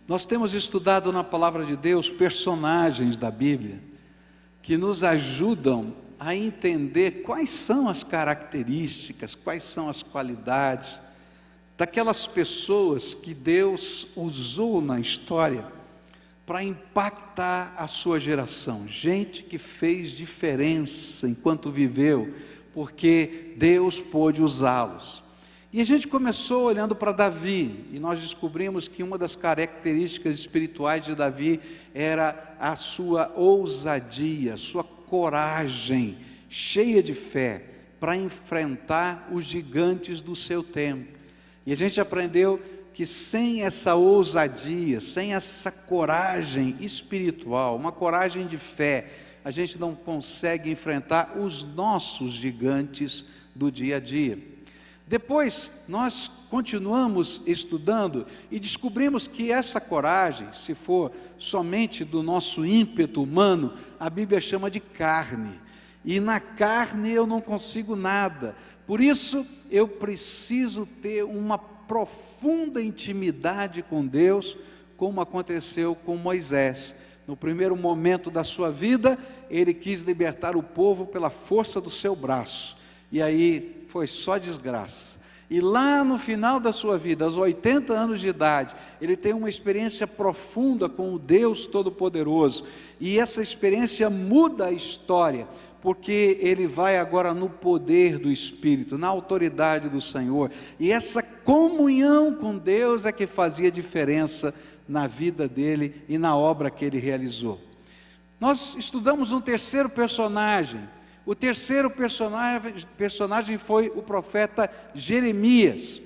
Nós temos estudado na Palavra de Deus personagens da Bíblia que nos ajudam a entender quais são as características, quais são as qualidades daquelas pessoas que Deus usou na história para impactar a sua geração. Gente que fez diferença enquanto viveu, porque Deus pôde usá-los. E a gente começou olhando para Davi, e nós descobrimos que uma das características espirituais de Davi era a sua ousadia, a sua coragem, cheia de fé, para enfrentar os gigantes do seu tempo. E a gente aprendeu que sem essa ousadia, sem essa coragem espiritual, uma coragem de fé, a gente não consegue enfrentar os nossos gigantes do dia a dia. Depois nós continuamos estudando e descobrimos que essa coragem, se for somente do nosso ímpeto humano, a Bíblia chama de carne. E na carne eu não consigo nada. Por isso eu preciso ter uma profunda intimidade com Deus, como aconteceu com Moisés. No primeiro momento da sua vida, ele quis libertar o povo pela força do seu braço. E aí foi só desgraça. E lá no final da sua vida, aos 80 anos de idade, ele tem uma experiência profunda com o Deus Todo-Poderoso. E essa experiência muda a história, porque ele vai agora no poder do Espírito, na autoridade do Senhor. E essa comunhão com Deus é que fazia diferença na vida dele e na obra que ele realizou. Nós estudamos um terceiro personagem. O terceiro personagem foi o profeta Jeremias.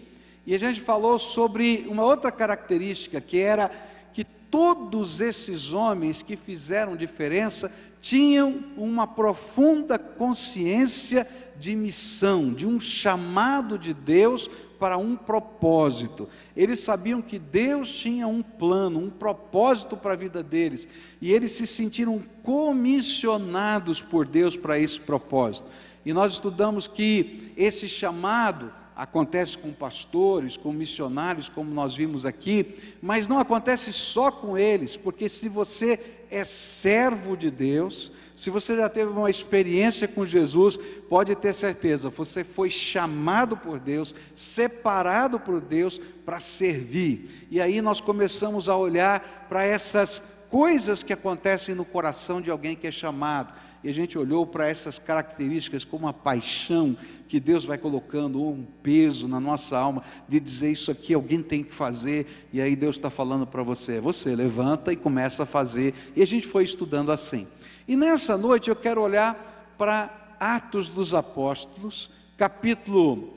E a gente falou sobre uma outra característica, que era que todos esses homens que fizeram diferença tinham uma profunda consciência de missão, de um chamado de Deus para um propósito. Eles sabiam que Deus tinha um plano, um propósito para a vida deles, e eles se sentiram comissionados por Deus para esse propósito. E nós estudamos que esse chamado acontece com pastores, com missionários, como nós vimos aqui, mas não acontece só com eles, porque se você é servo de Deus, se você já teve uma experiência com Jesus, pode ter certeza, você foi chamado por Deus, separado por Deus para servir. E aí nós começamos a olhar para essas coisas que acontecem no coração de alguém que é chamado. E a gente olhou para essas características como a paixão que Deus vai colocando, um peso na nossa alma, de dizer isso aqui alguém tem que fazer, e aí Deus está falando para você, você levanta e começa a fazer, e a gente foi estudando assim. E nessa noite eu quero olhar para Atos dos Apóstolos, capítulo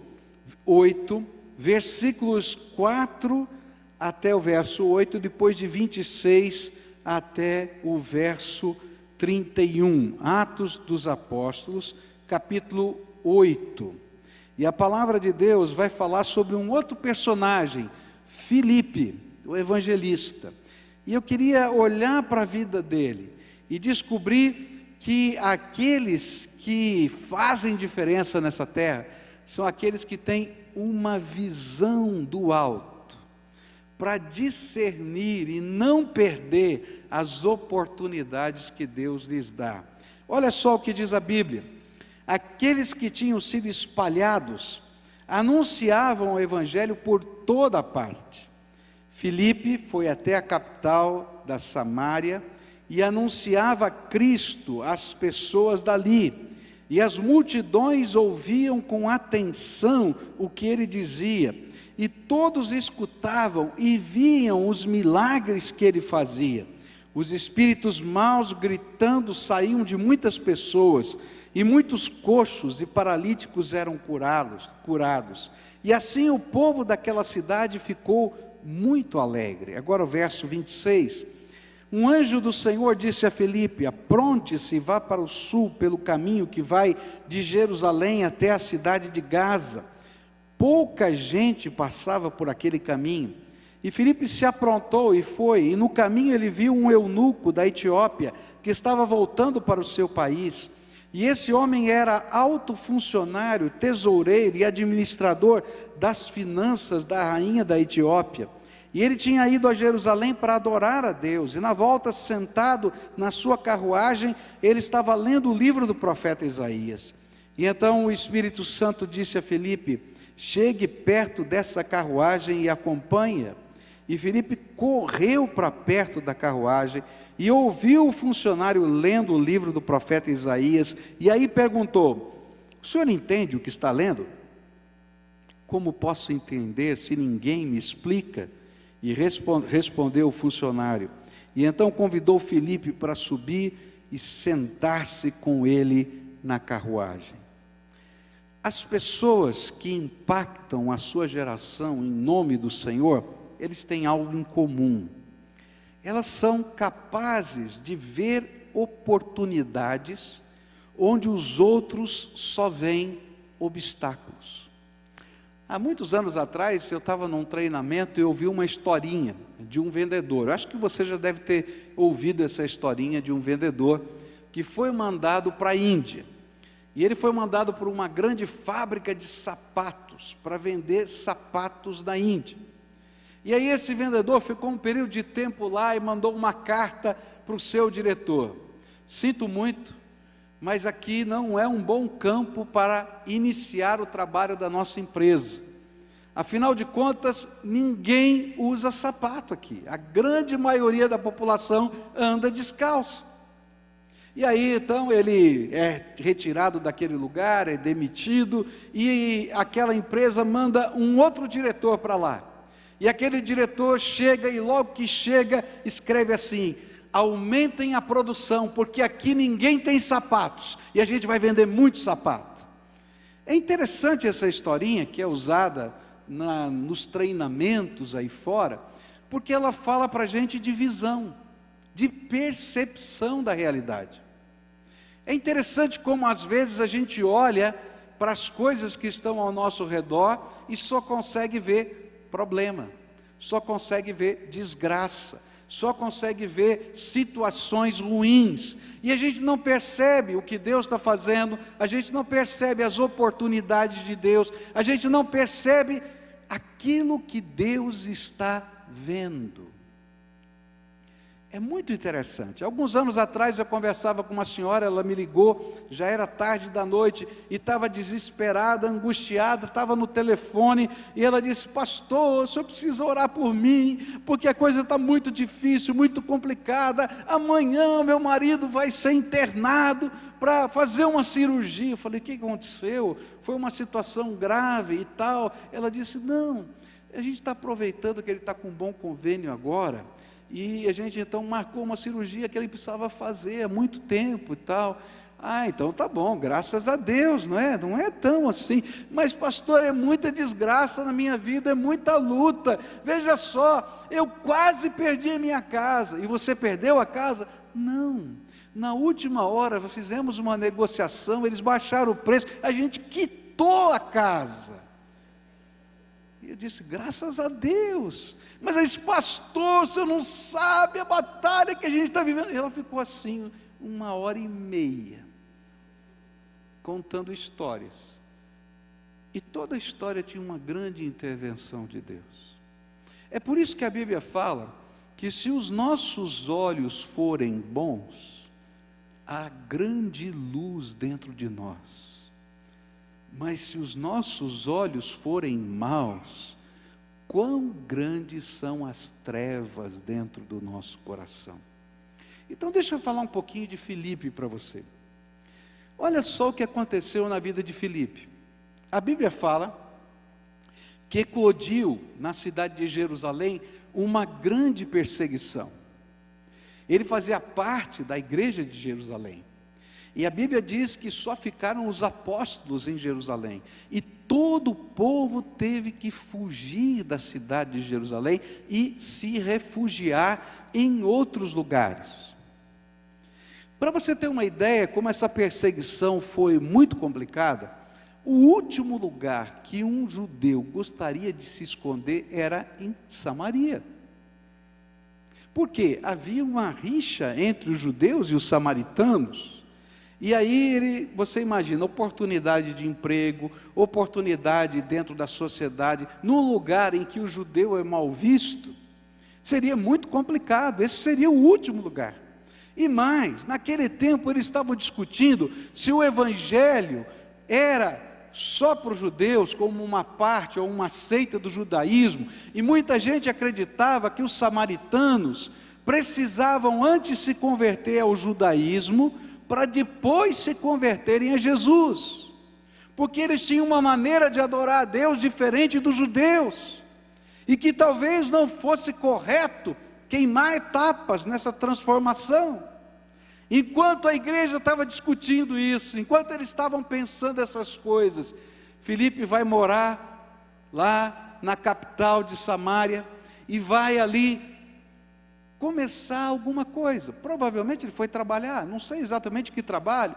8, versículos 4 até o verso 8, depois de 26 até o verso 31. Atos dos Apóstolos, capítulo 8. E a palavra de Deus vai falar sobre um outro personagem, Filipe, o evangelista. E eu queria olhar para a vida dele e descobrir que aqueles que fazem diferença nessa terra são aqueles que têm uma visão do alto, para discernir e não perder as oportunidades que Deus lhes dá. Olha só o que diz a Bíblia: aqueles que tinham sido espalhados anunciavam o evangelho por toda a parte. Filipe foi até a capital da Samária e anunciava Cristo às pessoas dali, e as multidões ouviam com atenção o que ele dizia, e todos escutavam e viam os milagres que ele fazia. Os espíritos maus gritando saíam de muitas pessoas, e muitos coxos e paralíticos eram curados. E assim o povo daquela cidade ficou muito alegre. Agora o verso 26. Um anjo do Senhor disse a Filipe: apronte-se e vá para o sul, pelo caminho que vai de Jerusalém até a cidade de Gaza. Pouca gente passava por aquele caminho. E Filipe se aprontou e foi, e no caminho ele viu um eunuco da Etiópia, que estava voltando para o seu país. E esse homem era alto funcionário, tesoureiro e administrador das finanças da rainha da Etiópia. E ele tinha ido a Jerusalém para adorar a Deus, e na volta, sentado na sua carruagem, ele estava lendo o livro do profeta Isaías. E então o Espírito Santo disse a Filipe: chegue perto dessa carruagem e acompanha. E Filipe correu para perto da carruagem e ouviu o funcionário lendo o livro do profeta Isaías, e aí perguntou: o senhor entende o que está lendo? Como posso entender se ninguém me explica? E respondeu o funcionário. E então convidou Filipe para subir e sentar-se com ele na carruagem. As pessoas que impactam a sua geração em nome do Senhor, eles têm algo em comum. Elas são capazes de ver oportunidades onde os outros só veem obstáculos. Há muitos anos atrás, eu estava num treinamento e ouvi uma historinha de um vendedor. Eu acho que você já deve ter ouvido essa historinha de um vendedor que foi mandado para a Índia. E ele foi mandado por uma grande fábrica de sapatos, para vender sapatos da Índia. E aí esse vendedor ficou um período de tempo lá e mandou uma carta para o seu diretor: sinto muito, mas aqui não é um bom campo para iniciar o trabalho da nossa empresa. Afinal de contas, ninguém usa sapato aqui. A grande maioria da população anda descalço. E aí, então, ele é retirado daquele lugar, é demitido, e aquela empresa manda um outro diretor para lá. E aquele diretor chega, e logo que chega, escreve assim: aumentem a produção, porque aqui ninguém tem sapatos, e a gente vai vender muito sapato. É interessante essa historinha que é usada nos treinamentos aí fora, porque ela fala para a gente de visão, de percepção da realidade. É interessante como às vezes a gente olha para as coisas que estão ao nosso redor e só consegue ver problema, só consegue ver desgraça, só consegue ver situações ruins, e a gente não percebe o que Deus está fazendo, a gente não percebe as oportunidades de Deus, a gente não percebe aquilo que Deus está vendo. É muito interessante. Alguns anos atrás eu conversava com uma senhora, ela me ligou, já era tarde da noite, e estava desesperada, angustiada, estava no telefone, e ela disse: pastor, o senhor precisa orar por mim, porque a coisa está muito difícil, muito complicada, amanhã meu marido vai ser internado para fazer uma cirurgia. Eu falei: o que aconteceu? Foi uma situação grave e tal? Ela disse: não, a gente está aproveitando que ele está com um bom convênio agora, e a gente então marcou uma cirurgia que ele precisava fazer há muito tempo e tal. Ah, então tá bom, graças a Deus, não é tão assim. Mas pastor, é muita desgraça na minha vida, é muita luta. Veja só, eu quase perdi a minha casa. E você perdeu a casa? Não, na última hora fizemos uma negociação, eles baixaram o preço, a gente quitou a casa. E eu disse: graças a Deus. Mas esse pastor, você não sabe a batalha que a gente está vivendo. E ela ficou assim 1h30 contando histórias, e toda a história tinha uma grande intervenção de Deus. É por isso que a Bíblia fala que se os nossos olhos forem bons, há grande luz dentro de nós, mas se os nossos olhos forem maus, quão grandes são as trevas dentro do nosso coração. Então deixa eu falar um pouquinho de Filipe para você. Olha só o que aconteceu na vida de Filipe. A Bíblia fala que eclodiu na cidade de Jerusalém uma grande perseguição. Ele fazia parte da igreja de Jerusalém. E a Bíblia diz que só ficaram os apóstolos em Jerusalém. E todo o povo teve que fugir da cidade de Jerusalém e se refugiar em outros lugares. Para você ter uma ideia como essa perseguição foi muito complicada, o último lugar que um judeu gostaria de se esconder era em Samaria. Porque havia uma rixa entre os judeus e os samaritanos. E aí você imagina, oportunidade de emprego, oportunidade dentro da sociedade, num lugar em que o judeu é mal visto. Seria muito complicado, esse seria o último lugar. E mais, naquele tempo eles estavam discutindo se o evangelho era só para os judeus, como uma parte ou uma seita do judaísmo, e muita gente acreditava que os samaritanos precisavam antes se converter ao judaísmo, para depois se converterem a Jesus, porque eles tinham uma maneira de adorar a Deus diferente dos judeus, e que talvez não fosse correto queimar etapas nessa transformação. Enquanto a igreja estava discutindo isso, enquanto eles estavam pensando essas coisas, Filipe vai morar lá na capital de Samaria, e vai ali começar alguma coisa. Provavelmente ele foi trabalhar, não sei exatamente que trabalho,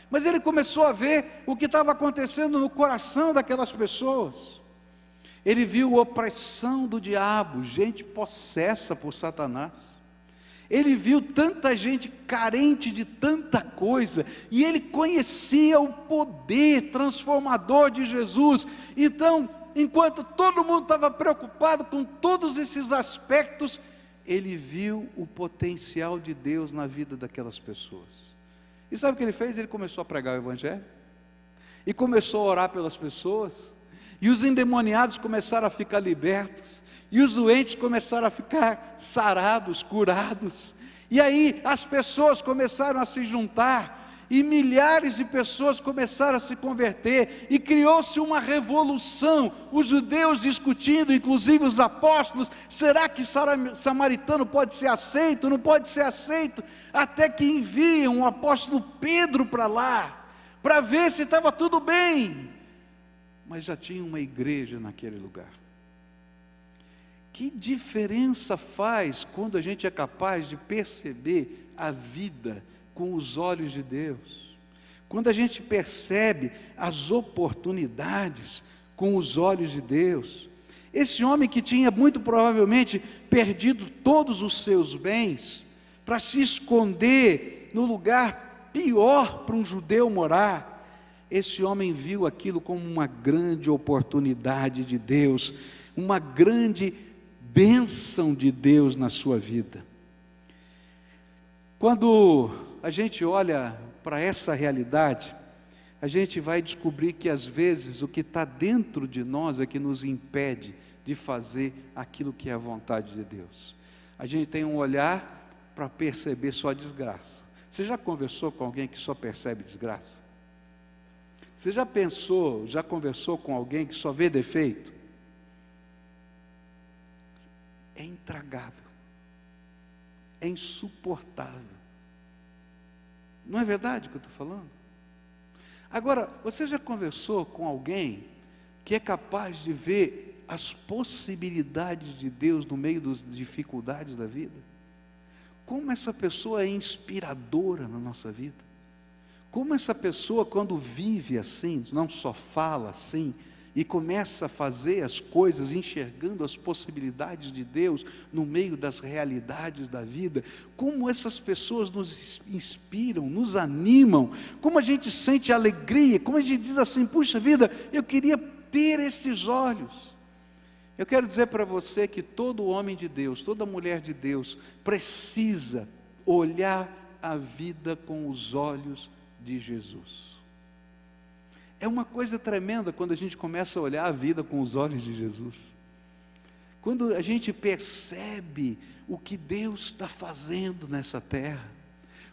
mas ele começou a ver o que estava acontecendo no coração daquelas pessoas. Ele viu a opressão do diabo, gente possessa por Satanás. Ele viu tanta gente carente de tanta coisa, e ele conhecia o poder transformador de Jesus. Então, enquanto todo mundo estava preocupado com todos esses aspectos, ele viu o potencial de Deus na vida daquelas pessoas. E sabe o que ele fez? Ele começou a pregar o evangelho, e começou a orar pelas pessoas, e os endemoniados começaram a ficar libertos, e os doentes começaram a ficar sarados, curados, e aí as pessoas começaram a se juntar, e milhares de pessoas começaram a se converter, e criou-se uma revolução, os judeus discutindo, inclusive os apóstolos, será que samaritano pode ser aceito, não pode ser aceito, até que enviam o apóstolo Pedro para lá, para ver se estava tudo bem, mas já tinha uma igreja naquele lugar. Que diferença faz quando a gente é capaz de perceber a vida com os olhos de Deus, quando a gente percebe as oportunidades com os olhos de Deus. Esse homem que tinha muito provavelmente perdido todos os seus bens, para se esconder no lugar pior para um judeu morar, esse homem viu aquilo como uma grande oportunidade de Deus, uma grande bênção de Deus na sua vida. Quando a gente olha para essa realidade, a gente vai descobrir que às vezes o que está dentro de nós é que nos impede de fazer aquilo que é a vontade de Deus. A gente tem um olhar para perceber só desgraça. Você já conversou com alguém que só percebe desgraça? Você já conversou com alguém que só vê defeito? É intragável, é insuportável. Não é verdade o que eu estou falando? Agora, você já conversou com alguém que é capaz de ver as possibilidades de Deus no meio das dificuldades da vida? Como essa pessoa é inspiradora na nossa vida? Como essa pessoa, quando vive assim, não só fala assim, e começa a fazer as coisas enxergando as possibilidades de Deus no meio das realidades da vida, como essas pessoas nos inspiram, nos animam, como a gente sente alegria, como a gente diz assim, puxa vida, eu queria ter esses olhos. Eu quero dizer para você que todo homem de Deus, toda mulher de Deus, precisa olhar a vida com os olhos de Jesus. É uma coisa tremenda quando a gente começa a olhar a vida com os olhos de Jesus. Quando a gente percebe o que Deus está fazendo nessa terra.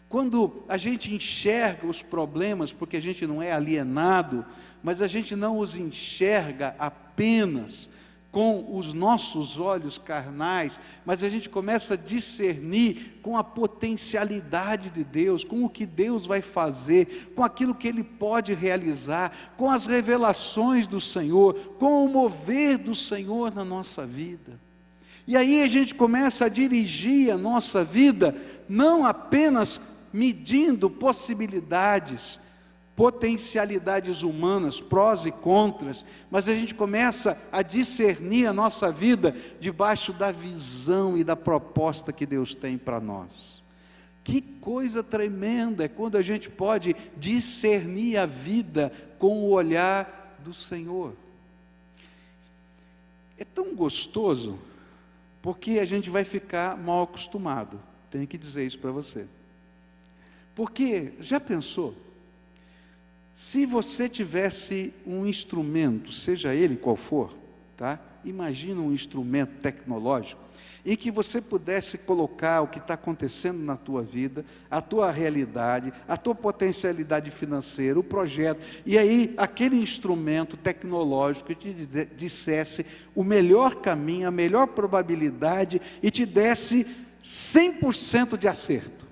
Quando a gente enxerga os problemas, porque a gente não é alienado, mas a gente não os enxerga apenas com os nossos olhos carnais, mas a gente começa a discernir com a potencialidade de Deus, com o que Deus vai fazer, com aquilo que Ele pode realizar, com as revelações do Senhor, com o mover do Senhor na nossa vida. E aí a gente começa a dirigir a nossa vida, não apenas medindo possibilidades, potencialidades humanas, prós e contras, mas a gente começa a discernir a nossa vida debaixo da visão e da proposta que Deus tem para nós. Que coisa tremenda é quando a gente pode discernir a vida com o olhar do Senhor. É tão gostoso porque a gente vai ficar mal acostumado. Tenho que dizer isso para você. Porque, já pensou? Se você tivesse um instrumento, seja ele qual for, tá? Imagina um instrumento tecnológico em que você pudesse colocar o que está acontecendo na tua vida, a tua realidade, a tua potencialidade financeira, o projeto, e aí aquele instrumento tecnológico te dissesse o melhor caminho, a melhor probabilidade e te desse 100% de acerto.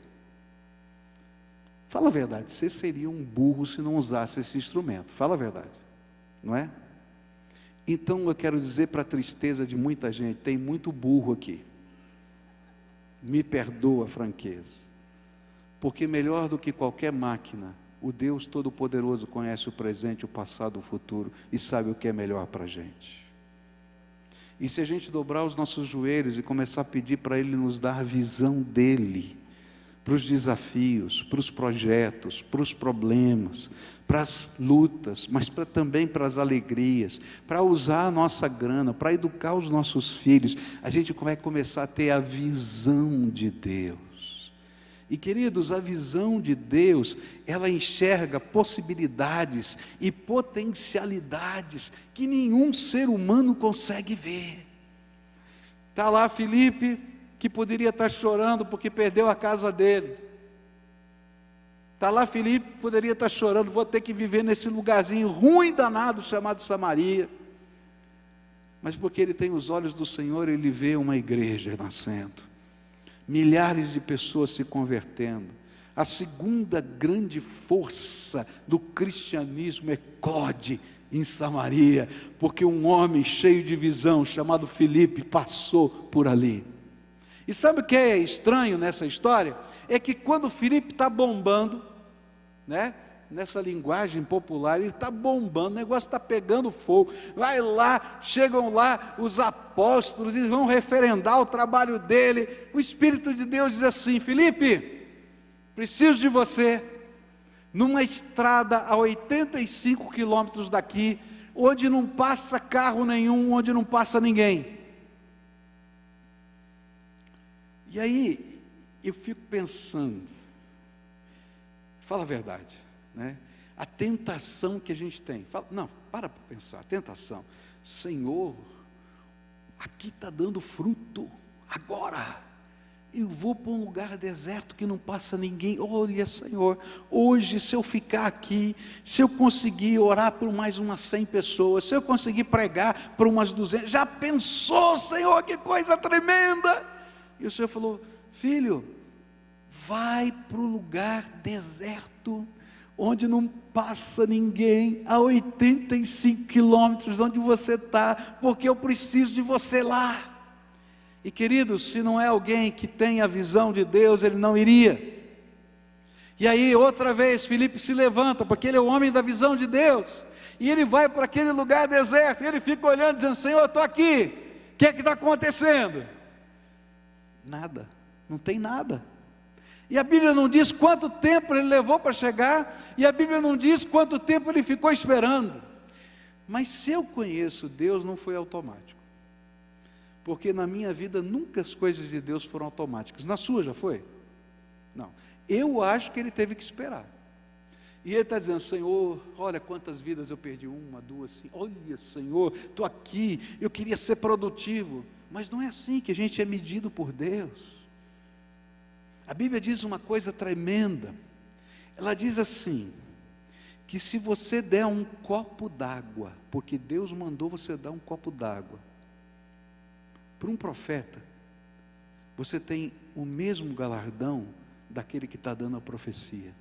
Fala a verdade, você seria um burro se não usasse esse instrumento. Fala a verdade, não é? Então eu quero dizer, para a tristeza de muita gente, tem muito burro aqui. Me perdoa a franqueza. Porque melhor do que qualquer máquina, o Deus Todo-Poderoso conhece o presente, o passado, o futuro e sabe o que é melhor para a gente. E se a gente dobrar os nossos joelhos e começar a pedir para Ele nos dar a visão dEle, para os desafios, para os projetos, para os problemas, para as lutas, mas também para as alegrias, para usar a nossa grana, para educar os nossos filhos, a gente vai começar a ter a visão de Deus. E queridos, a visão de Deus, ela enxerga possibilidades e potencialidades que nenhum ser humano consegue ver. Está lá Felipe, que poderia estar chorando porque perdeu a casa dele. Está lá Felipe, poderia estar chorando, vou ter que viver nesse lugarzinho ruim danado chamado Samaria. Mas porque ele tem os olhos do Senhor, ele vê uma igreja nascendo, milhares de pessoas se convertendo. A segunda grande força do cristianismo eclode em Samaria, porque um homem cheio de visão, chamado Felipe, passou por ali. E sabe o que é estranho nessa história? É que quando Filipe está bombando, né? Nessa linguagem popular, ele está bombando, o negócio está pegando fogo. Vai lá, chegam lá os apóstolos e vão referendar o trabalho dele. O Espírito de Deus diz assim: Filipe, preciso de você, numa estrada a 85 quilômetros daqui, onde não passa carro nenhum, onde não passa ninguém. E aí, eu fico pensando, fala a verdade, né? A tentação que a gente tem, para pensar, a tentação, Senhor, aqui está dando fruto, agora, eu vou para um lugar deserto que não passa ninguém, olha Senhor, hoje se eu ficar aqui, se eu conseguir orar por mais umas 100 pessoas, se eu conseguir pregar por umas 200, já pensou Senhor, que coisa tremenda! E o Senhor falou: filho, vai para o lugar deserto, onde não passa ninguém, a 85 quilômetros de onde você está, porque eu preciso de você lá. E queridos, se não é alguém que tem a visão de Deus, ele não iria. E aí outra vez Filipe se levanta, porque ele é o homem da visão de Deus, e ele vai para aquele lugar deserto, e ele fica olhando, dizendo: Senhor, eu estou aqui, o que é que está acontecendo? Nada, não tem nada. E a Bíblia não diz quanto tempo ele levou para chegar, e a Bíblia não diz quanto tempo ele ficou esperando. Mas se eu conheço Deus, não foi automático, porque na minha vida nunca as coisas de Deus foram automáticas. Na sua já foi? Não, eu acho que ele teve que esperar. E ele está dizendo: Senhor, olha quantas vidas eu perdi, 1, 2, 5, olha Senhor, estou aqui, eu queria ser produtivo. Mas não é assim que a gente é medido por Deus. A Bíblia diz uma coisa tremenda. Ela diz assim, que se você der um copo d'água, porque Deus mandou você dar um copo d'água para um profeta, você tem o mesmo galardão daquele que está dando a profecia.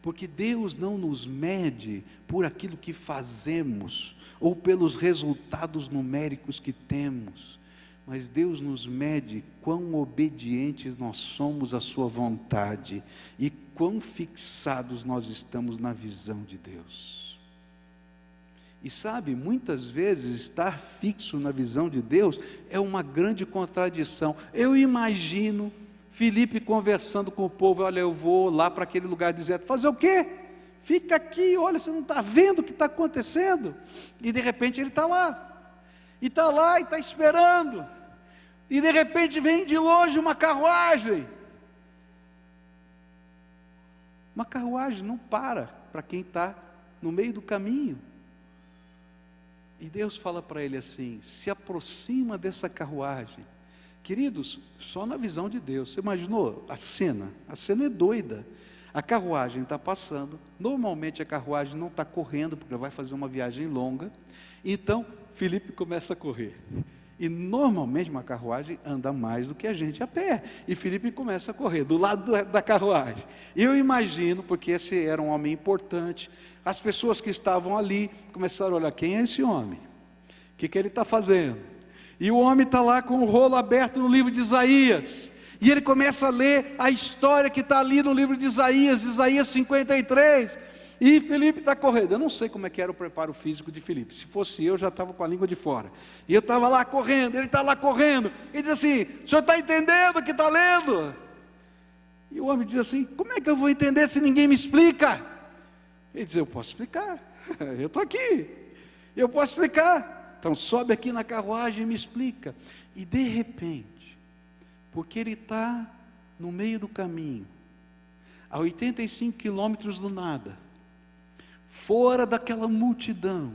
Porque Deus não nos mede por aquilo que fazemos, ou pelos resultados numéricos que temos, mas Deus nos mede quão obedientes nós somos à sua vontade, e quão fixados nós estamos na visão de Deus. E sabe, muitas vezes estar fixo na visão de Deus é uma grande contradição. Eu imagino Filipe conversando com o povo: olha, eu vou lá para aquele lugar deserto, fazer o quê? Fica aqui, olha, você não está vendo o que está acontecendo? E de repente ele está lá, e está esperando. E de repente vem de longe uma carruagem. Uma carruagem não para quem está no meio do caminho. E Deus fala para ele assim: se aproxima dessa carruagem. Queridos, só na visão de Deus. Você imaginou a cena? A cena é doida. A carruagem está passando. Normalmente a carruagem não está correndo, porque vai fazer uma viagem longa. Então, Filipe começa a correr. E normalmente uma carruagem anda mais do que a gente a pé. E Filipe começa a correr do lado da carruagem. Eu imagino, porque esse era um homem importante, as pessoas que estavam ali começaram a olhar: quem é esse homem? O que ele está fazendo? E o homem está lá com o rolo aberto no livro de Isaías. E ele começa a ler a história que está ali no livro de Isaías, Isaías 53. E Filipe está correndo. Eu não sei como é que era o preparo físico de Filipe. Se fosse eu, já estava com a língua de fora. E eu estava lá correndo, ele está lá correndo. Ele diz assim: o senhor está entendendo o que está lendo? E o homem diz assim: como é que eu vou entender se ninguém me explica? Ele diz: eu posso explicar, eu estou aqui, eu posso explicar. Então sobe aqui na carruagem e me explica. E de repente, porque ele está no meio do caminho, a 85 quilômetros do nada, fora daquela multidão,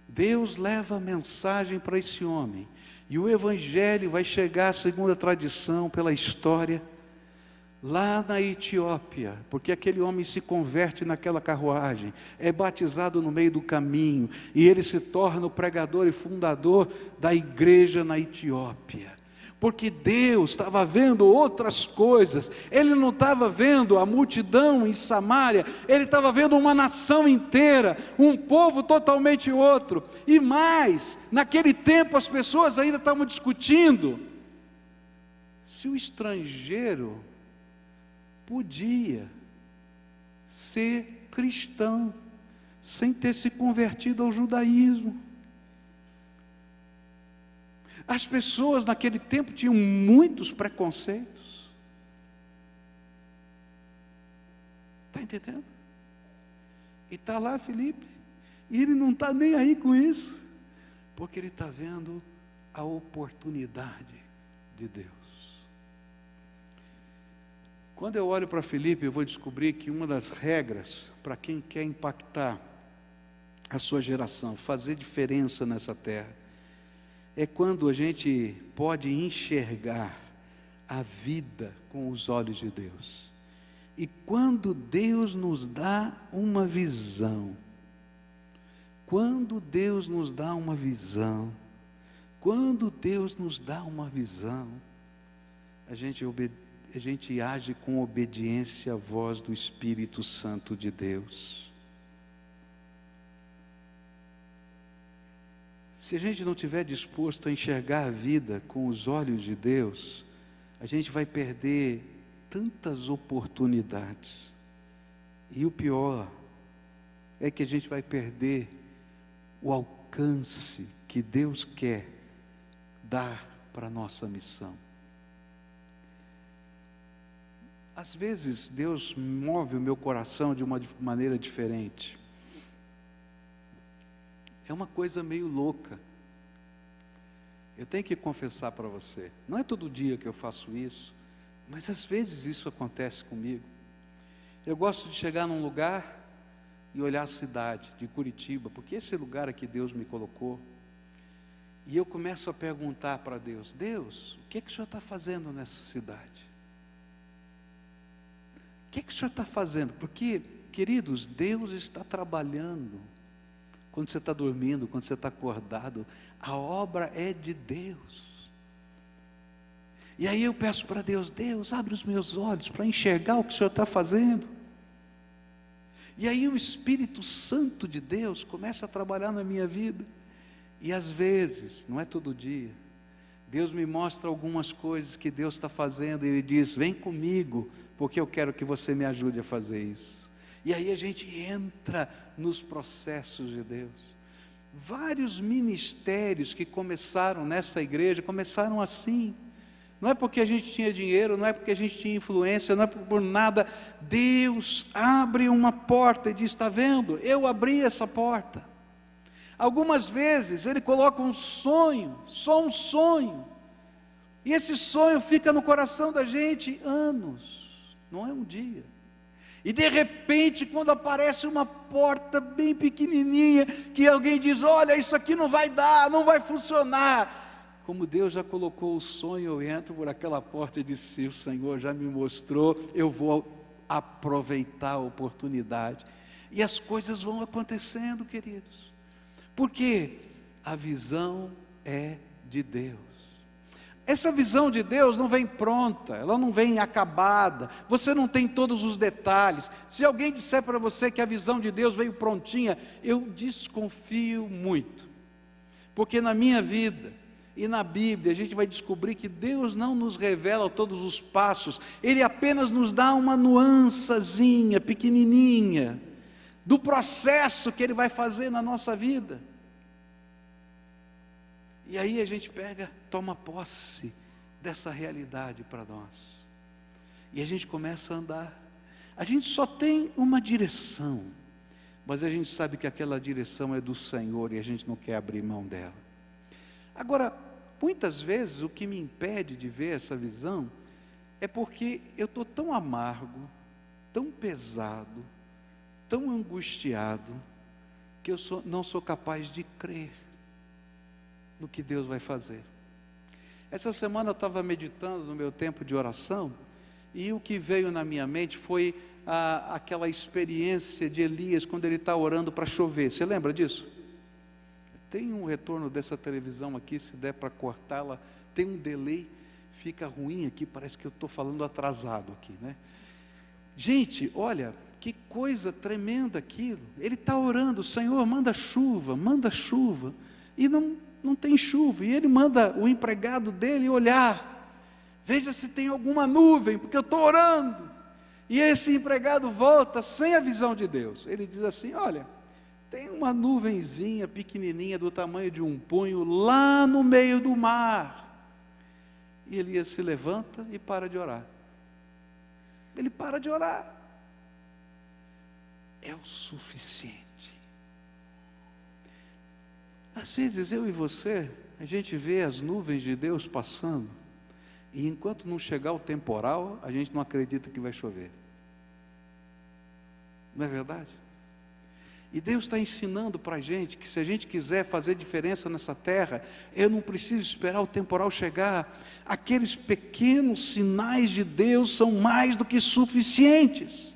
Deus leva a mensagem para esse homem, e o evangelho vai chegar, segundo a tradição, pela história, lá na Etiópia, porque aquele homem se converte naquela carruagem, é batizado no meio do caminho, e ele se torna o pregador e fundador da igreja na Etiópia. Porque Deus estava vendo outras coisas. Ele não estava vendo a multidão em Samaria, ele estava vendo uma nação inteira, um povo totalmente outro. E mais, naquele tempo as pessoas ainda estavam discutindo se o estrangeiro podia ser cristão sem ter se convertido ao judaísmo. As pessoas naquele tempo tinham muitos preconceitos. Está entendendo? E está lá Filipe, e ele não está nem aí com isso, porque ele está vendo a oportunidade de Deus. Quando eu olho para Filipe, eu vou descobrir que uma das regras para quem quer impactar a sua geração, fazer diferença nessa terra, é quando a gente pode enxergar a vida com os olhos de Deus. E quando Deus nos dá uma visão, quando Deus nos dá uma visão, a gente age com obediência à voz do Espírito Santo de Deus. Se a gente não estiver disposto a enxergar a vida com os olhos de Deus, a gente vai perder tantas oportunidades. E o pior é que a gente vai perder o alcance que Deus quer dar para a nossa missão. Às vezes Deus move o meu coração de uma maneira diferente. É uma coisa meio louca. Eu tenho que confessar para você, não é todo dia que eu faço isso, mas às vezes isso acontece comigo. Eu gosto de chegar num lugar e olhar a cidade de Curitiba, porque esse lugar aqui Deus me colocou, e eu começo a perguntar para Deus: Deus, o que é que o Senhor está fazendo nessa cidade? O que é que o Senhor está fazendo? Porque, queridos, Deus está trabalhando. Quando você está dormindo, quando você está acordado, a obra é de Deus. E aí eu peço para Deus: Deus, abre os meus olhos para enxergar o que o Senhor está fazendo. E aí o Espírito Santo de Deus começa a trabalhar na minha vida. E às vezes, não é todo dia, Deus me mostra algumas coisas que Deus está fazendo, e Ele diz: vem comigo, porque eu quero que você me ajude a fazer isso. E aí a gente entra nos processos de Deus. Vários ministérios que começaram nessa igreja, começaram assim. Não é porque a gente tinha dinheiro, não é porque a gente tinha influência, não é por nada. Deus abre uma porta e diz: está vendo? Eu abri essa porta. Algumas vezes Ele coloca um sonho, só um sonho, E esse sonho fica no coração da gente anos, não é um dia. E de repente, quando aparece uma porta bem pequenininha, que alguém diz: olha, isso aqui não vai dar, não vai funcionar. Como Deus já colocou o sonho, eu entro por aquela porta e disse: o Senhor já me mostrou, eu vou aproveitar a oportunidade. E as coisas vão acontecendo, queridos, porque a visão é de Deus. Essa visão de Deus não vem pronta, ela não vem acabada, você não tem todos os detalhes. Se alguém disser para você que a visão de Deus veio prontinha, eu desconfio muito, porque na minha vida e na Bíblia a gente vai descobrir que Deus não nos revela todos os passos, Ele apenas nos dá uma nuancezinha, pequenininha, do processo que Ele vai fazer na nossa vida. E aí a gente toma posse dessa realidade para nós. E a gente começa a andar. A gente só tem uma direção, mas a gente sabe que aquela direção é do Senhor e a gente não quer abrir mão dela. Agora, muitas vezes o que me impede de ver essa visão é porque eu estou tão amargo, tão pesado, tão angustiado, que eu não sou capaz de crer no que Deus vai fazer. Essa semana eu estava meditando no meu tempo de oração, e o que veio na minha mente foi aquela experiência de Elias, quando ele está orando para chover. Você lembra disso? Tem um retorno dessa televisão aqui, se der para cortá-la, tem um delay, fica ruim aqui, parece que eu estou falando atrasado aqui, né? Gente, olha, que coisa tremenda aquilo. Ele está orando: Senhor, manda chuva, e não tem chuva, e ele manda o empregado dele olhar, veja se tem alguma nuvem, porque eu estou orando. E esse empregado volta sem a visão de Deus. Ele diz assim: olha, tem uma nuvenzinha pequenininha do tamanho de um punho lá no meio do mar. E Elias se levanta e para de orar. Ele para de orar. É o suficiente. Às vezes eu e você, a gente vê as nuvens de Deus passando, e enquanto não chegar o temporal, a gente não acredita que vai chover. Não é verdade? E Deus está ensinando para a gente que se a gente quiser fazer diferença nessa terra, eu não preciso esperar o temporal chegar. Aqueles pequenos sinais de Deus são mais do que suficientes.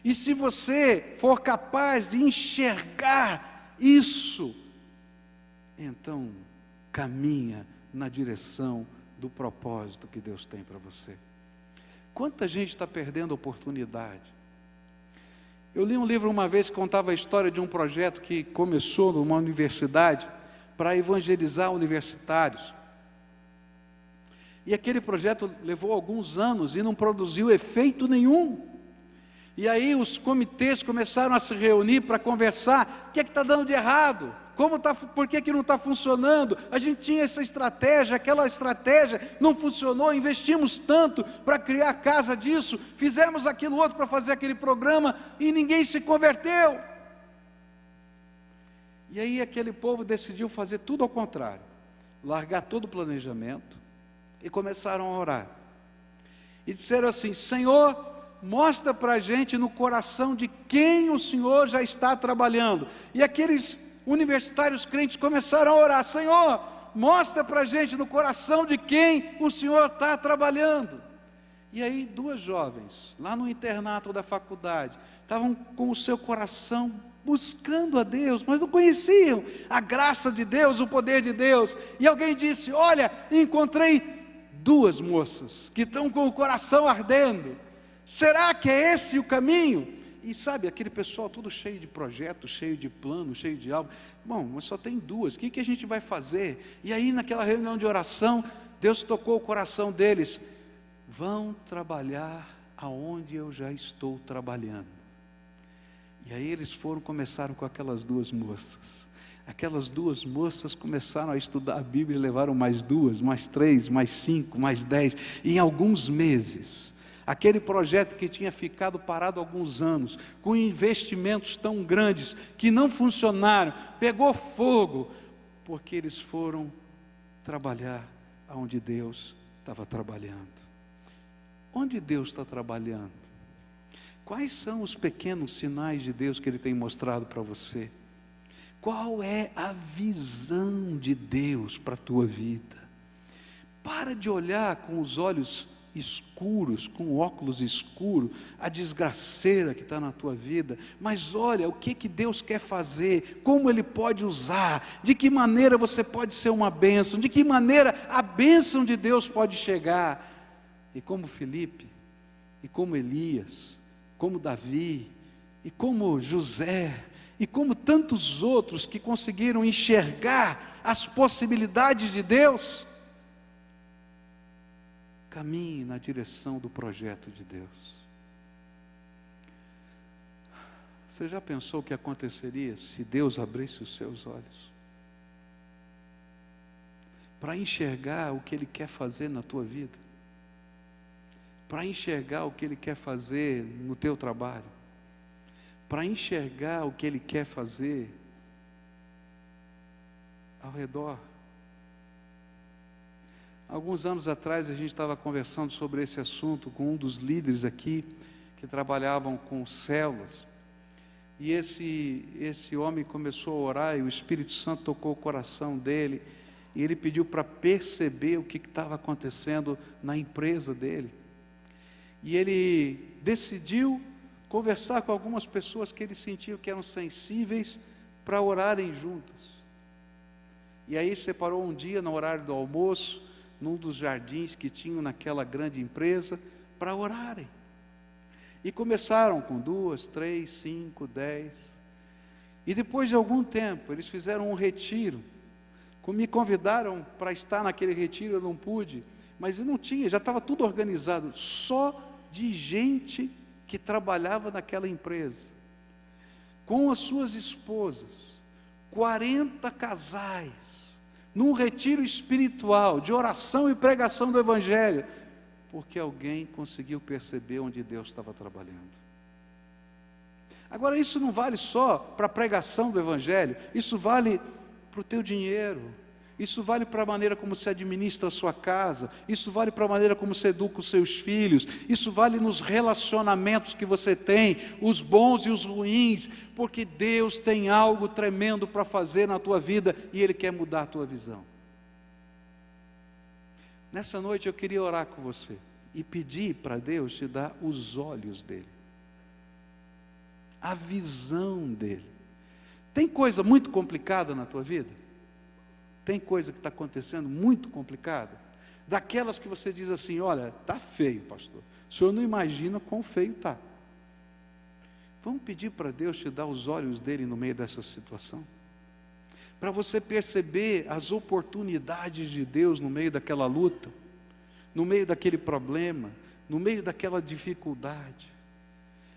E se você for capaz de enxergar isso, então caminha na direção do propósito que Deus tem para você. Quanta gente está perdendo a oportunidade. Eu li um livro uma vez que contava a história de um projeto que começou numa universidade para evangelizar universitários. E aquele projeto levou alguns anos e não produziu efeito nenhum. E aí os comitês começaram a se reunir para conversar: o que é que está dando de errado? Por que não está funcionando? A gente tinha essa estratégia, aquela estratégia não funcionou, investimos tanto para criar a casa disso, fizemos aquilo outro para fazer aquele programa e ninguém se converteu. E aí aquele povo decidiu fazer tudo ao contrário, largar todo o planejamento e começaram a orar. E disseram assim: Senhor, mostra para a gente no coração de quem o Senhor já está trabalhando. E aqueles universitários crentes começaram a orar: Senhor, mostra para a gente no coração de quem o Senhor está trabalhando. E aí duas jovens, lá no internato da faculdade, estavam com o seu coração buscando a Deus, mas não conheciam a graça de Deus, o poder de Deus. E alguém disse: olha, encontrei duas moças que estão com o coração ardendo. Será que é esse o caminho? E sabe, aquele pessoal todo cheio de projetos, cheio de planos, cheio de algo. Bom, mas só tem duas, o que a gente vai fazer? E aí naquela reunião de oração, Deus tocou o coração deles: vão trabalhar aonde eu já estou trabalhando. E aí eles começaram com aquelas duas moças. Aquelas duas moças começaram a estudar a Bíblia, levaram mais duas, mais três, mais 5, mais 10. E em alguns meses, aquele projeto que tinha ficado parado há alguns anos, com investimentos tão grandes que não funcionaram, pegou fogo, porque eles foram trabalhar aonde Deus estava trabalhando. Onde Deus está trabalhando? Quais são os pequenos sinais de Deus que Ele tem mostrado para você? Qual é a visão de Deus para a tua vida? Para de olhar com os olhos escuros, com o óculos escuro, a desgraceira que está na tua vida, mas olha o que Deus quer fazer, como Ele pode usar, de que maneira você pode ser uma bênção, de que maneira a bênção de Deus pode chegar. E como Filipe, e como Elias, como Davi, e como José, e como tantos outros que conseguiram enxergar as possibilidades de Deus, caminhe na direção do projeto de Deus. Você já pensou o que aconteceria se Deus abrisse os seus olhos para enxergar o que Ele quer fazer na tua vida, para enxergar o que Ele quer fazer no teu trabalho, para enxergar o que Ele quer fazer ao redor? Alguns anos atrás a gente estava conversando sobre esse assunto com um dos líderes aqui que trabalhavam com células, e esse homem começou a orar e o Espírito Santo tocou o coração dele e ele pediu para perceber o que estava acontecendo na empresa dele, e ele decidiu conversar com algumas pessoas que ele sentiu que eram sensíveis para orarem juntas. E aí separou um dia no horário do almoço, num dos jardins que tinham naquela grande empresa, para orarem. E começaram com 2, 3, 5, 10. E depois de algum tempo, eles fizeram um retiro. Me convidaram para estar naquele retiro, eu não pude, mas eu não tinha, já estava tudo organizado, só de gente que trabalhava naquela empresa, com as suas esposas, 40 casais, num retiro espiritual, de oração e pregação do Evangelho, porque alguém conseguiu perceber onde Deus estava trabalhando. Agora, isso não vale só para a pregação do Evangelho, isso vale para o teu dinheiro, isso vale para a maneira como você administra a sua casa, isso vale para a maneira como você educa os seus filhos, isso vale nos relacionamentos que você tem, os bons e os ruins, porque Deus tem algo tremendo para fazer na tua vida e Ele quer mudar a tua visão. Nessa noite eu queria orar com você e pedir para Deus te dar os olhos dEle, a visão dEle. Tem coisa muito complicada na tua vida? Tem coisa que está acontecendo muito complicada? Daquelas que você diz assim, olha, está feio, pastor. O senhor não imagina quão feio está. Vamos pedir para Deus te dar os olhos dele no meio dessa situação? Para você perceber as oportunidades de Deus no meio daquela luta, no meio daquele problema, no meio daquela dificuldade.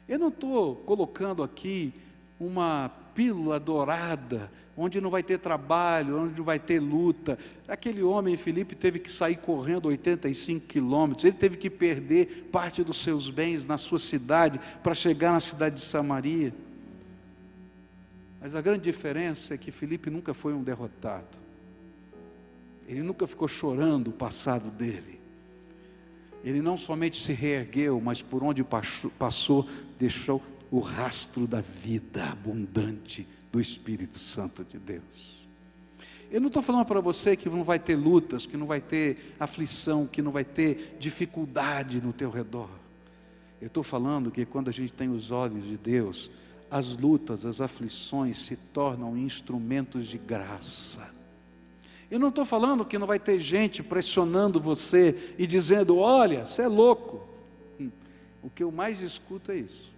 Eu não estou colocando aqui uma pílula dourada, onde não vai ter trabalho, onde não vai ter luta. Aquele homem, Filipe, teve que sair correndo 85 quilômetros, ele teve que perder parte dos seus bens na sua cidade, para chegar na cidade de Samaria. Mas a grande diferença é que Filipe nunca foi um derrotado, ele nunca ficou chorando o passado dele, ele não somente se reergueu, mas por onde passou, deixou o rastro da vida abundante do Espírito Santo de Deus. Eu não estou falando para você que não vai ter lutas, que não vai ter aflição, que não vai ter dificuldade no teu redor. Eu estou falando que quando a gente tem os olhos de Deus, as lutas, as aflições se tornam instrumentos de graça. Eu não estou falando que não vai ter gente pressionando você e dizendo, olha, você é louco. O que eu mais escuto é isso.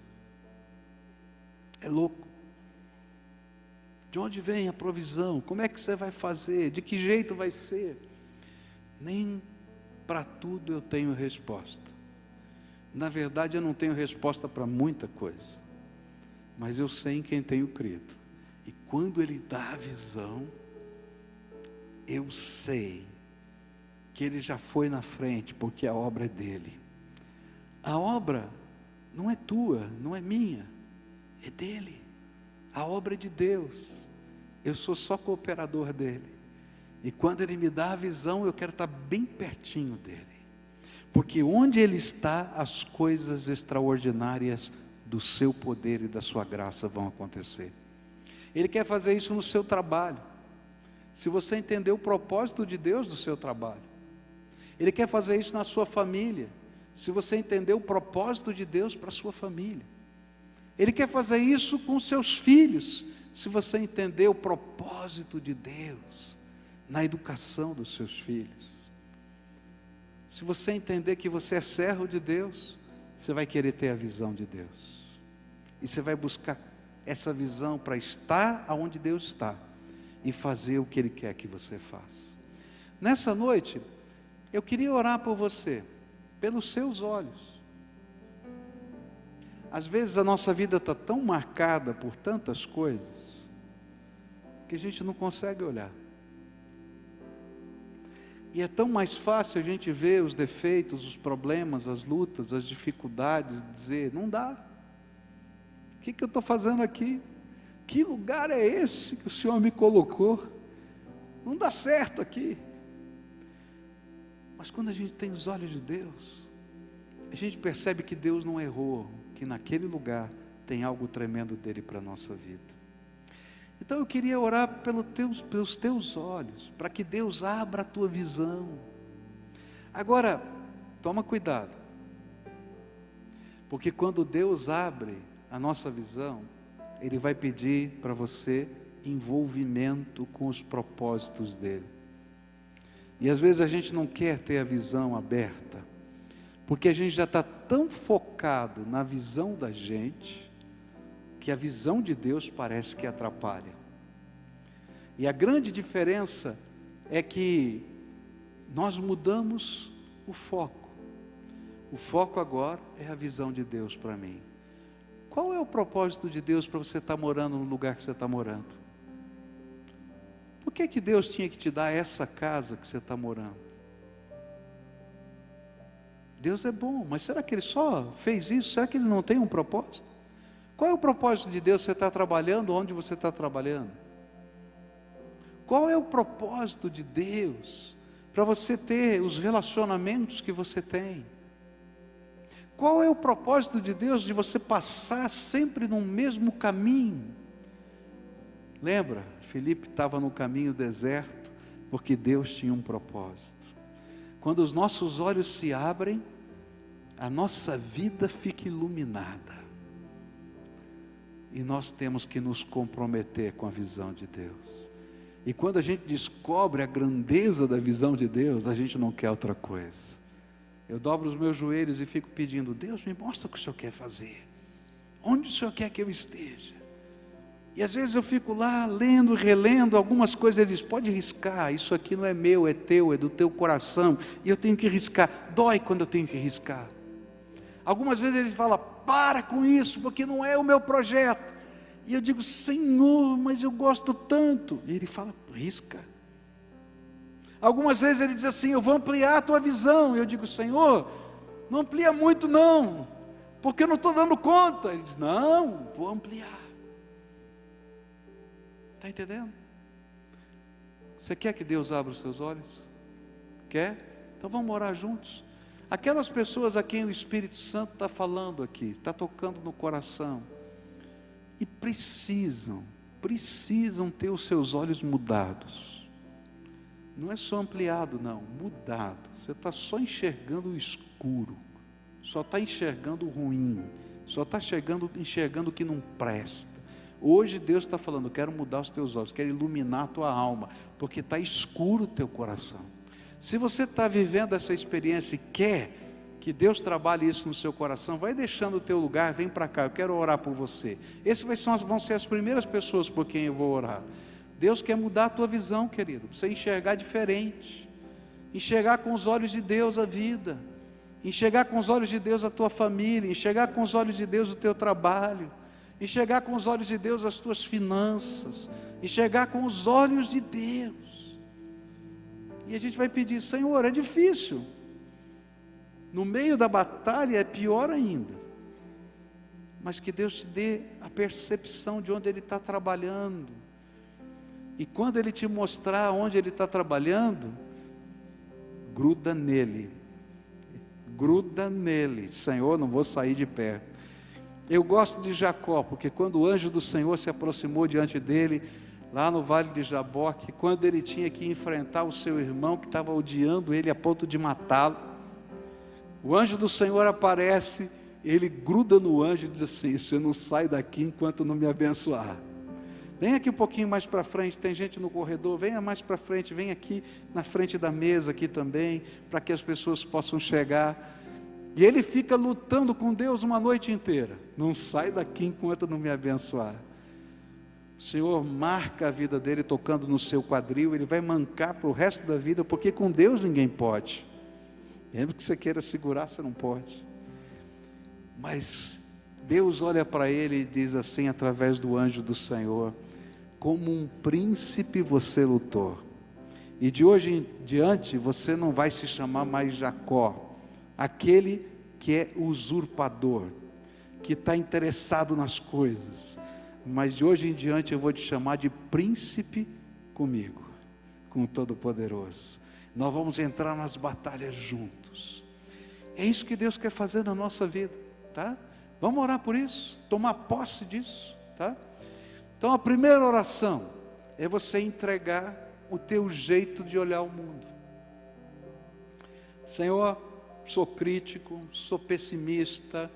É louco. De onde vem a provisão? Como é que você vai fazer? De que jeito vai ser? Nem para tudo eu tenho resposta. Na verdade, eu não tenho resposta para muita coisa, mas eu sei em quem tenho crido. E quando Ele dá a visão, eu sei que Ele já foi na frente, porque a obra é dEle. A obra não é tua, não é minha, é dEle. A obra é de Deus. Eu sou só cooperador dEle. E quando Ele me dá a visão, eu quero estar bem pertinho dEle. Porque onde Ele está, as coisas extraordinárias do seu poder e da sua graça vão acontecer. Ele quer fazer isso no seu trabalho. Se você entender o propósito de Deus do seu trabalho. Ele quer fazer isso na sua família. Se você entender o propósito de Deus para a sua família. Ele quer fazer isso com seus filhos. Se você entender o propósito de Deus na educação dos seus filhos. Se você entender que você é servo de Deus, você vai querer ter a visão de Deus. E você vai buscar essa visão para estar onde Deus está e fazer o que Ele quer que você faça. Nessa noite, eu queria orar por você, pelos seus olhos. Às vezes a nossa vida está tão marcada por tantas coisas, que a gente não consegue olhar. E é tão mais fácil a gente ver os defeitos, os problemas, as lutas, as dificuldades, dizer, não dá. O que eu estou fazendo aqui? Que lugar é esse que o Senhor me colocou? Não dá certo aqui. Mas quando a gente tem os olhos de Deus, a gente percebe que Deus não errou, que naquele lugar tem algo tremendo dele para a nossa vida. Então eu queria orar pelos teus olhos, para que Deus abra a tua visão. Agora, toma cuidado, porque quando Deus abre a nossa visão, Ele vai pedir para você envolvimento com os propósitos dEle. E às vezes a gente não quer ter a visão aberta, porque a gente já está tão focado na visão da gente, que a visão de Deus parece que atrapalha. E a grande diferença é que nós mudamos o foco. O foco agora é a visão de Deus para mim. Qual é o propósito de Deus para você estar morando no lugar que você está morando? Por que Deus tinha que te dar essa casa que você está morando? Deus é bom, mas será que Ele só fez isso? Será que Ele não tem um propósito? Qual é o propósito de Deus? Você está trabalhando onde você está trabalhando? Qual é o propósito de Deus para você ter os relacionamentos que você tem? Qual é o propósito de Deus de você passar sempre no mesmo caminho? Lembra? Filipe estava no caminho deserto, porque Deus tinha um propósito. Quando os nossos olhos se abrem, a nossa vida fica iluminada. E nós temos que nos comprometer com a visão de Deus. E quando a gente descobre a grandeza da visão de Deus, a gente não quer outra coisa. Eu dobro os meus joelhos e fico pedindo, Deus, me mostra o que o Senhor quer fazer. Onde o Senhor quer que eu esteja? E às vezes eu fico lá, lendo, relendo algumas coisas, Ele diz, pode riscar, isso aqui não é meu, é teu, é do teu coração, e eu tenho que riscar. Dói quando eu tenho que riscar. Algumas vezes Ele fala, para com isso, porque não é o meu projeto. E eu digo, Senhor, mas eu gosto tanto. E Ele fala, risca. Algumas vezes Ele diz assim, eu vou ampliar a tua visão. E eu digo, Senhor, não amplia muito não, porque eu não estou dando conta. Ele diz, não, vou ampliar. Está entendendo? Você quer que Deus abra os seus olhos? Quer? Então vamos orar juntos. Aquelas pessoas a quem o Espírito Santo está falando aqui, está tocando no coração, e precisam ter os seus olhos mudados. Não é só ampliado não, mudado. Você está só enxergando o escuro, só está enxergando o ruim, só está enxergando o que não presta. Hoje Deus está falando, quero mudar os teus olhos, quero iluminar a tua alma, porque está escuro o teu coração. Se você está vivendo essa experiência e quer que Deus trabalhe isso no seu coração, vai deixando o teu lugar, vem para cá, eu quero orar por você. Esses vão ser as primeiras pessoas por quem eu vou orar. Deus quer mudar a tua visão, querido, para você enxergar diferente, enxergar com os olhos de Deus a vida, enxergar com os olhos de Deus a tua família, enxergar com os olhos de Deus o teu trabalho, enxergar com os olhos de Deus as tuas finanças, enxergar com os olhos de Deus. E a gente vai pedir, Senhor, é difícil. No meio da batalha é pior ainda. Mas que Deus te dê a percepção de onde Ele está trabalhando. E quando ele te mostrar onde ele está trabalhando, gruda nele. Gruda nele. Senhor, não vou sair de perto. Eu gosto de Jacó, porque quando o anjo do Senhor se aproximou diante dele, lá no vale de Jaboque, quando ele tinha que enfrentar o seu irmão que estava odiando ele a ponto de matá-lo, o anjo do Senhor aparece, ele gruda no anjo e diz assim: você não sai daqui enquanto não me abençoar. Vem aqui um pouquinho mais para frente, tem gente no corredor, venha mais para frente, vem aqui na frente da mesa aqui também, para que as pessoas possam chegar. E ele fica lutando com Deus uma noite inteira. Não sai daqui enquanto não me abençoar. O Senhor marca a vida dele tocando no seu quadril, ele vai mancar para o resto da vida, porque com Deus ninguém pode. Mesmo que você queira segurar, você não pode. Mas Deus olha para ele e diz assim, através do anjo do Senhor: como um príncipe você lutou, e de hoje em diante você não vai se chamar mais Jacó, aquele que é usurpador, que está interessado nas coisas, mas de hoje em diante eu vou te chamar de príncipe comigo, com o Todo-Poderoso. Nós vamos entrar nas batalhas juntos. É isso que Deus quer fazer na nossa vida, tá? Vamos orar por isso, tomar posse disso, tá? Então a primeira oração é você entregar o teu jeito de olhar o mundo. Senhor, sou crítico, sou pessimista,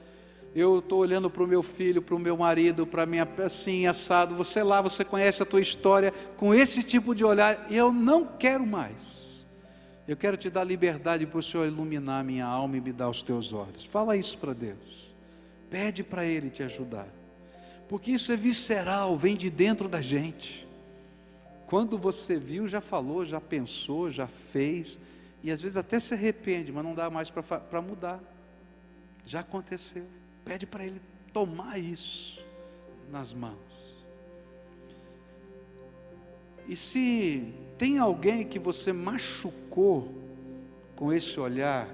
eu estou olhando para o meu filho, para o meu marido, para a minha, assim, assado, você conhece a tua história, com esse tipo de olhar, eu não quero mais. Eu quero te dar liberdade para o Senhor iluminar a minha alma e me dar os teus olhos. Fala isso para Deus, pede para Ele te ajudar, porque isso é visceral, vem de dentro da gente. Quando você viu, já falou, já pensou, já fez, e às vezes até se arrepende, mas não dá mais para mudar. Já aconteceu. Pede para Ele tomar isso nas mãos. E se tem alguém que você machucou com esse olhar,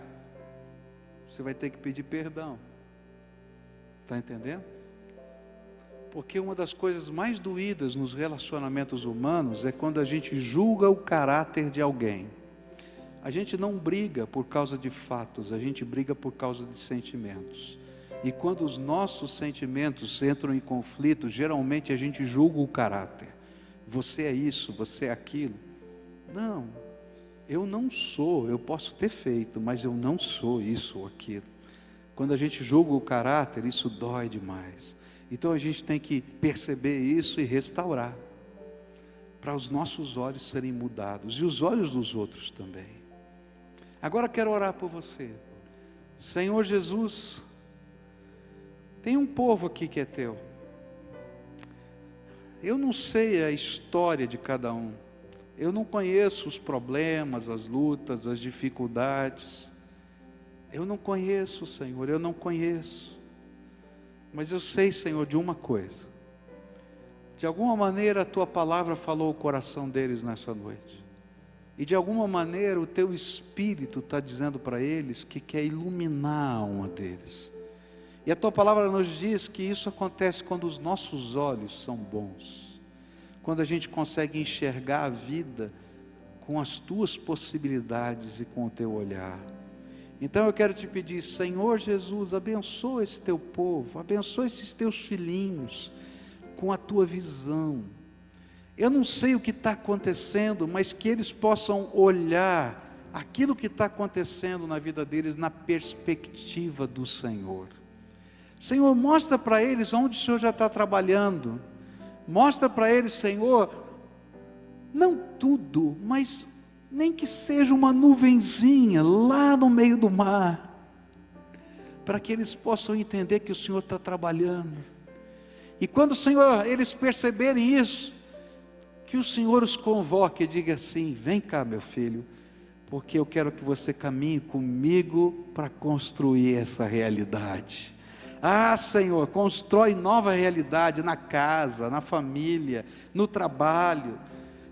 você vai ter que pedir perdão. Está entendendo? Porque uma das coisas mais doídas nos relacionamentos humanos é quando a gente julga o caráter de alguém. A gente não briga por causa de fatos, a gente briga por causa de sentimentos. E quando os nossos sentimentos entram em conflito, geralmente a gente julga o caráter. Você é isso, você é aquilo. Não, eu não sou, eu posso ter feito, mas eu não sou isso ou aquilo. Quando a gente julga o caráter, isso dói demais. Então a gente tem que perceber isso e restaurar, para os nossos olhos serem mudados, e os olhos dos outros também. Agora quero orar por você. Senhor Jesus, tem um povo aqui que é teu. Eu não sei a história de cada um. Eu não conheço os problemas, as lutas, as dificuldades. Eu não conheço, Senhor, eu não conheço. Mas eu sei, Senhor, de uma coisa. De alguma maneira a Tua palavra falou o coração deles nessa noite. E de alguma maneira o Teu Espírito está dizendo para eles que quer iluminar a alma deles. E a Tua palavra nos diz que isso acontece quando os nossos olhos são bons. Quando a gente consegue enxergar a vida com as Tuas possibilidades e com o Teu olhar. Então eu quero te pedir, Senhor Jesus, abençoa esse Teu povo, abençoa esses Teus filhinhos com a Tua visão. Eu não sei o que está acontecendo, mas que eles possam olhar aquilo que está acontecendo na vida deles na perspectiva do Senhor. Senhor, mostra para eles onde o Senhor já está trabalhando. Mostra para eles, Senhor, não tudo, mas nem que seja uma nuvenzinha lá no meio do mar, para que eles possam entender que o Senhor está trabalhando. E quando, Senhor, eles perceberem isso, que o Senhor os convoque e diga assim: vem cá, meu filho, porque eu quero que você caminhe comigo para construir essa realidade. Ah, Senhor, constrói nova realidade na casa, na família, no trabalho.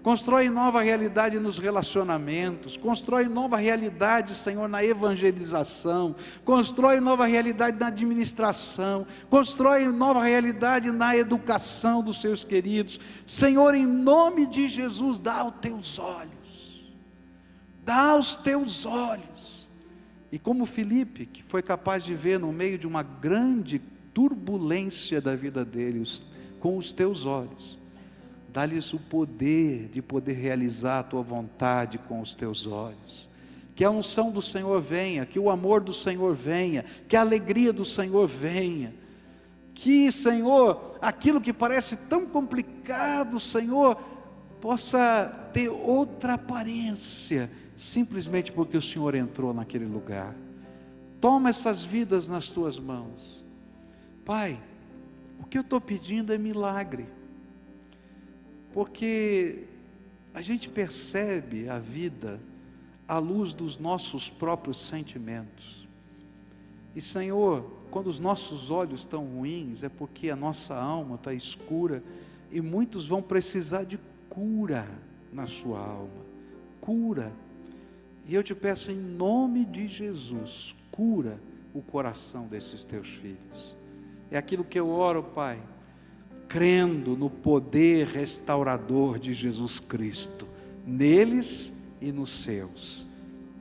constrói nova realidade nos relacionamentos, constrói nova realidade, Senhor, na evangelização, constrói nova realidade na administração, constrói nova realidade na educação dos seus queridos. Senhor, em nome de Jesus, dá aos teus olhos, dá aos teus olhos. E como Filipe, que foi capaz de ver no meio de uma grande turbulência da vida dele, com os teus olhos, dá-lhes o poder de poder realizar a tua vontade com os teus olhos. Que a unção do Senhor venha, que o amor do Senhor venha, que a alegria do Senhor venha. Que, Senhor, aquilo que parece tão complicado, Senhor, possa ter outra aparência, simplesmente porque o Senhor entrou naquele lugar. Toma essas vidas nas tuas mãos. Pai, o que eu estou pedindo é milagre, porque a gente percebe a vida à luz dos nossos próprios sentimentos. E, Senhor, quando os nossos olhos estão ruins, é porque a nossa alma está escura, e muitos vão precisar de cura na sua alma, cura. E eu te peço, em nome de Jesus, cura o coração desses teus filhos. É aquilo que eu oro, Pai, crendo no poder restaurador de Jesus Cristo, neles e nos seus.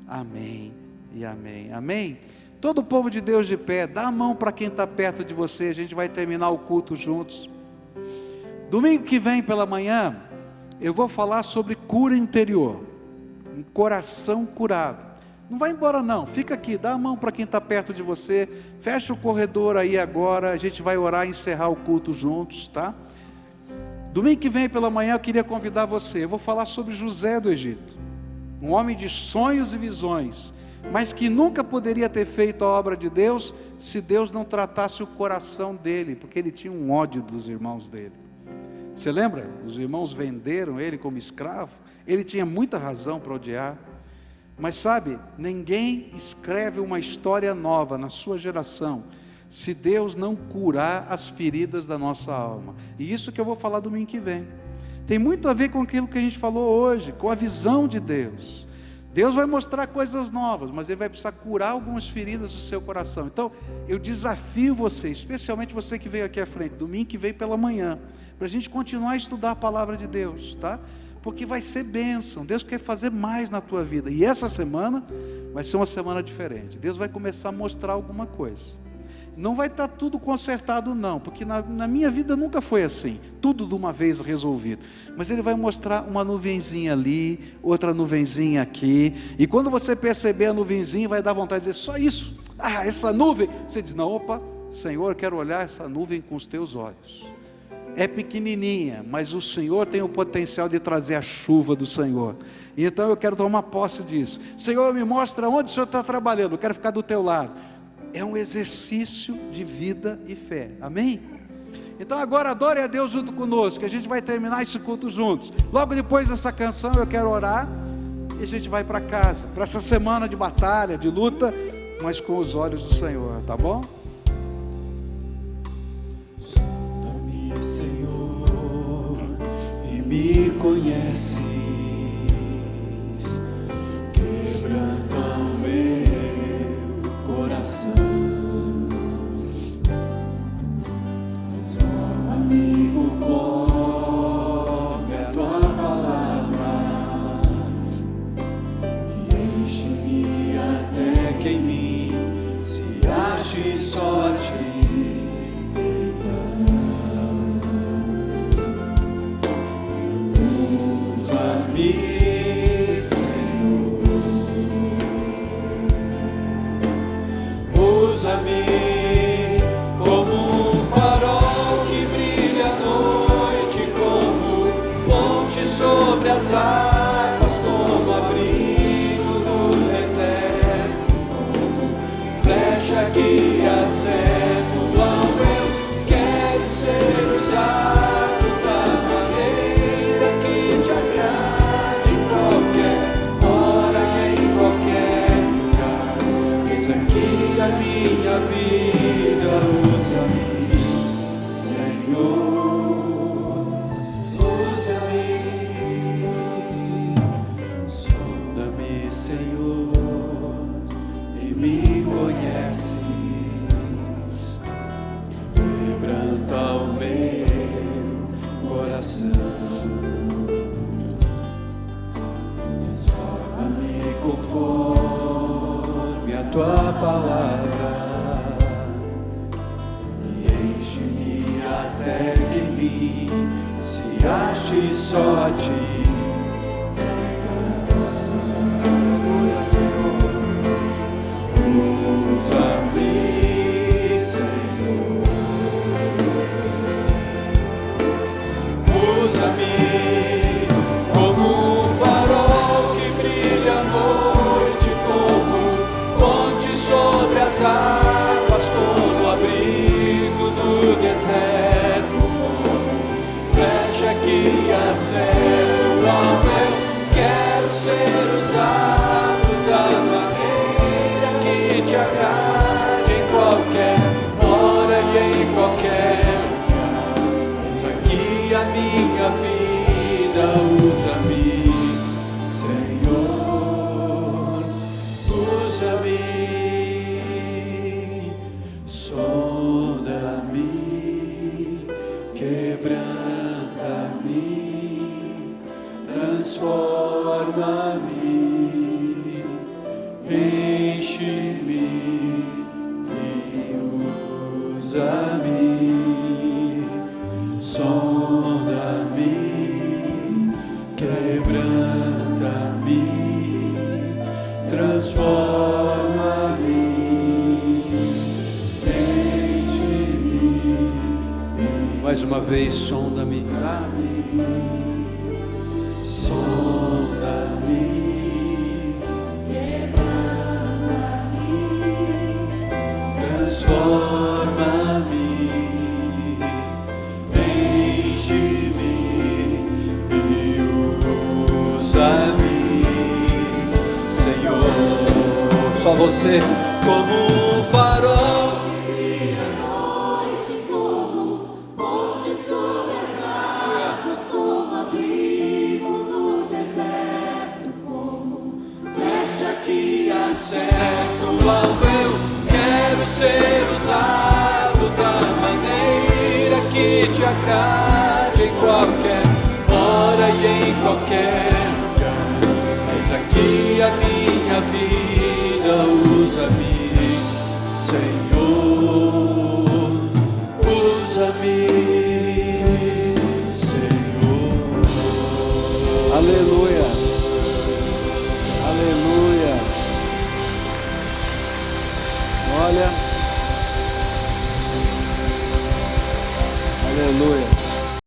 Amém e amém. Amém? Todo o povo de Deus de pé, dá a mão para quem está perto de você, a gente vai terminar o culto juntos. Domingo que vem pela manhã, eu vou falar sobre cura interior, um coração curado. Não vai embora não, fica aqui, dá a mão para quem está perto de você, fecha o corredor aí agora, a gente vai orar e encerrar o culto juntos, tá? Domingo que vem pela manhã eu queria convidar você, eu vou falar sobre José do Egito, um homem de sonhos e visões, mas que nunca poderia ter feito a obra de Deus, se Deus não tratasse o coração dele, porque ele tinha um ódio dos irmãos dele. Você lembra? Os irmãos venderam ele como escravo, ele tinha muita razão para odiar. Mas sabe, ninguém escreve uma história nova na sua geração, se Deus não curar as feridas da nossa alma. E isso que eu vou falar domingo que vem, tem muito a ver com aquilo que a gente falou hoje, com a visão de Deus. Deus vai mostrar coisas novas, mas Ele vai precisar curar algumas feridas do seu coração. Então, eu desafio você, especialmente você que veio aqui à frente, domingo que veio pela manhã, para a gente continuar a estudar a palavra de Deus, tá? Porque vai ser bênção, Deus quer fazer mais na tua vida, e essa semana vai ser uma semana diferente, Deus vai começar a mostrar alguma coisa, não vai estar tudo consertado não, porque na minha vida nunca foi assim, tudo de uma vez resolvido, mas Ele vai mostrar uma nuvenzinha ali, outra nuvenzinha aqui, e quando você perceber a nuvenzinha, vai dar vontade de dizer, só isso, essa nuvem, você diz, não, opa, Senhor, eu quero olhar essa nuvem com os teus olhos. É pequenininha, mas o Senhor tem o potencial de trazer a chuva do Senhor. E então eu quero tomar posse disso. Senhor, me mostra onde o Senhor está trabalhando, eu quero ficar do teu lado. É um exercício de vida e fé, amém? Então agora adore a Deus junto conosco, que a gente vai terminar esse culto juntos. Logo depois dessa canção eu quero orar, e a gente vai para casa, para essa semana de batalha, de luta, mas com os olhos do Senhor, tá bom? Senhor, e me conheces, quebranta o meu coração, transforma-me conforme a tua palavra, e enche-me até que em mim se ache só a ti. Sobre as águas, como abrigo do deserto, como flecha que acerto ao eu quero ser usado da maneira que te agrade, em qualquer hora e em qualquer lugar. Eis aqui a minha vida, usa-me, Senhor. Usa-me. age só a ti. Usa-me, Senhor. Usa-me como um farol que brilha à noite, como ponte sobre as águas, como abrigo do deserto, flecha que acerta ao meu. Quero ser usado da maneira que te agrade, em qualquer hora e em qualquer lugar. Eis aqui a minha vida, usa-me, Senhor, usa-me, sonda-me, quebranta-me, transforma-me, enche-me e usa-me, sonda-me, quebranta-me, transforma-me, enche-me. Mais uma vez, sonda-me, sonda-me, transforma-me, enche-me e usa-me, Senhor. Só você, como um farol. Ser usado da maneira que te agrade, em qualquer hora e em qualquer lugar. Eis aqui a minha vida, usa-me, Senhor, usa-me, Senhor. Aleluia.